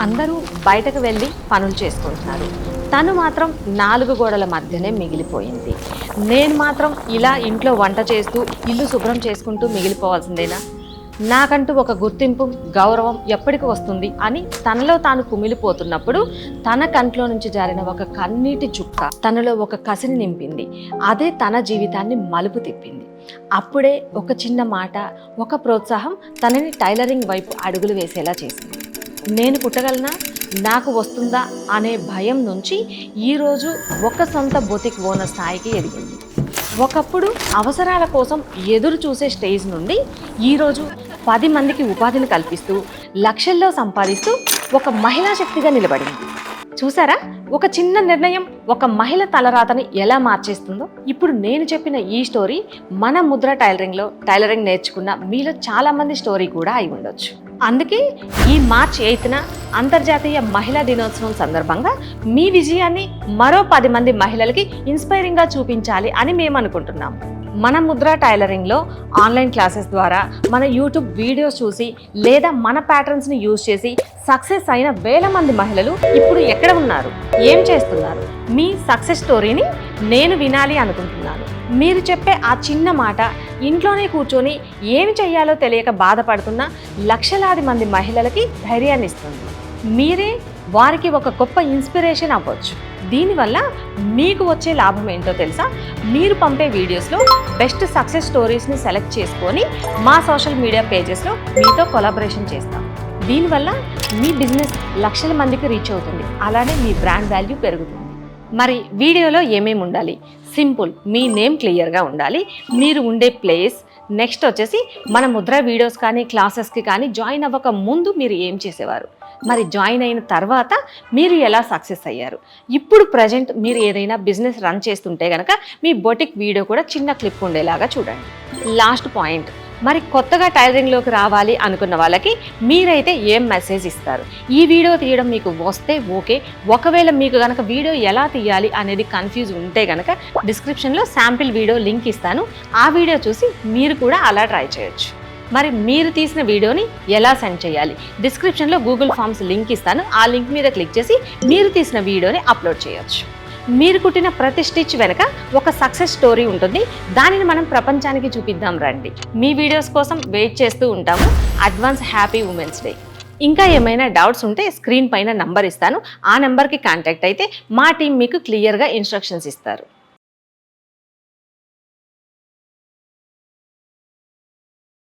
అందరూ బయటకు వెళ్ళి పనులు చేసుకుంటున్నారు. తను మాత్రం 4 గోడల మధ్యనే మిగిలిపోయింది. నేను మాత్రం ఇలా ఇంట్లో వంట చేస్తూ ఇల్లు శుభ్రం చేసుకుంటూ మిగిలిపోవాల్సిందేనా? నాకంటూ ఒక గుర్తింపు, గౌరవం ఎప్పటికి వస్తుంది అని తనలో తాను కుమిలిపోతున్నప్పుడు తన కంట్లో నుంచి జారిన ఒక కన్నీటి చుక్క తనలో ఒక కసిని నింపింది. అదే తన జీవితాన్ని మలుపు తిప్పింది. అప్పుడే ఒక చిన్న మాట, ఒక ప్రోత్సాహం తనని టైలరింగ్ వైపు అడుగులు వేసేలా చేసింది. నేను కుట్టగలనా, నాకు వస్తుందా అనే భయం నుంచి ఈరోజు ఒక సొంత బొటిక్ ఓనర్ స్థాయికి ఎదిగింది. ఒకప్పుడు అవసరాల కోసం ఎదురు చూసే స్టేజ్ నుండి ఈరోజు 10 మందికి ఉపాధిని కల్పిస్తూ లక్షల్లో సంపాదిస్తూ ఒక మహిళా శక్తిగా నిలబడింది. చూసారా, ఒక చిన్న నిర్ణయం ఒక మహిళ తలరాతని ఎలా మార్చేస్తుందో. ఇప్పుడు నేను చెప్పిన ఈ స్టోరీ మన ముద్ర టైలరింగ్లో టైలరింగ్ నేర్చుకున్న మీలో చాలామంది స్టోరీ కూడా అయి ఉండొచ్చు. అందుకే ఈ మార్చ్ 8న అంతర్జాతీయ మహిళా దినోత్సవం సందర్భంగా మీ విజయాన్ని మరో 10 మంది మహిళలకి ఇన్స్పైరింగ్గా చూపించాలి అని మేము అనుకుంటున్నాము. మన ముద్ర టైలరింగ్లో ఆన్లైన్ క్లాసెస్ ద్వారా, మన యూట్యూబ్ వీడియోస్ చూసి లేదా మన ప్యాటర్న్స్ని యూజ్ చేసి సక్సెస్ అయిన వేల మంది మహిళలు ఇప్పుడు ఎక్కడ ఉన్నారు, ఏం చేస్తున్నారు? మీ సక్సెస్ స్టోరీని నేను వినాలి అనుకుంటున్నాను. మీరు చెప్పే ఆ చిన్న మాట ఇంట్లోనే కూర్చొని ఏమి చెయ్యాలో తెలియక బాధపడుతున్న లక్షలాది మంది మహిళలకి ధైర్యాన్ని ఇస్తుంది. మీరే వారికి ఒక గొప్ప ఇన్స్పిరేషన్ అవ్వచ్చు. దీనివల్ల మీకు వచ్చే లాభం ఏంటో తెలుసా? మీరు పంపే వీడియోస్లో బెస్ట్ సక్సెస్ స్టోరీస్ని సెలెక్ట్ చేసుకొని మా సోషల్ మీడియా పేజెస్లో మీతో కొలాబరేషన్ చేస్తాం. దీనివల్ల మీ బిజినెస్ లక్షల మందికి రీచ్ అవుతుంది. అలానే మీ బ్రాండ్ వాల్యూ పెరుగుతుంది. మరి వీడియోలో ఏమేమి ఉండాలి? సింపుల్, మీ నేమ్ క్లియర్గా ఉండాలి, మీరు ఉండే ప్లేస్, నెక్స్ట్ వచ్చేసి మన ముద్ర వీడియోస్ కానీ క్లాసెస్కి కానీ జాయిన్ అవ్వక ముందు మీరు ఏం చేసేవారు, మరి జాయిన్ అయిన తర్వాత మీరు ఎలా సక్సెస్ అయ్యారు, ఇప్పుడు ప్రజెంట్ మీరు ఏదైనా బిజినెస్ రన్ చేస్తుంటే కనుక మీ బొటిక్ వీడియో కూడా చిన్న క్లిప్ ఉండేలాగా చూడండి. లాస్ట్ పాయింట్, మరి కొత్తగా టైలరింగ్లోకి రావాలి అనుకున్న వాళ్ళకి మీరైతే ఏం మెసేజ్ ఇస్తారు? ఈ వీడియో తీయడం మీకు వస్తే ఓకే, ఒకవేళ మీకు కనుక వీడియో ఎలా తీయాలి అనేది కన్ఫ్యూజ్ ఉంటే కనుక డిస్క్రిప్షన్లో శాంపిల్ వీడియో లింక్ ఇస్తాను. ఆ వీడియో చూసి మీరు కూడా అలా ట్రై చేయొచ్చు. మరి మీరు తీసిన వీడియోని ఎలా సెండ్ చేయాలి? డిస్క్రిప్షన్లో గూగుల్ ఫామ్స్ లింక్ ఇస్తాను. ఆ లింక్ మీద క్లిక్ చేసి మీరు తీసిన వీడియోని అప్లోడ్ చేయొచ్చు. మీరు కుట్టిన ప్రతి స్టిచ్ వెనక ఒక సక్సెస్ స్టోరీ ఉంటుంది. దానిని మనం ప్రపంచానికి చూపిద్దాం రండి. మీ వీడియోస్ కోసం వెయిట్ చేస్తూ ఉంటాము. Advance happy women's day. ఇంకా ఏమైనా డౌట్స్ ఉంటే స్క్రీన్ పైన నంబర్ ఇస్తాను. ఆ నెంబర్కి కాంటాక్ట్ అయితే మా టీం మీకు క్లియర్గా ఇన్స్ట్రక్షన్స్ ఇస్తారు.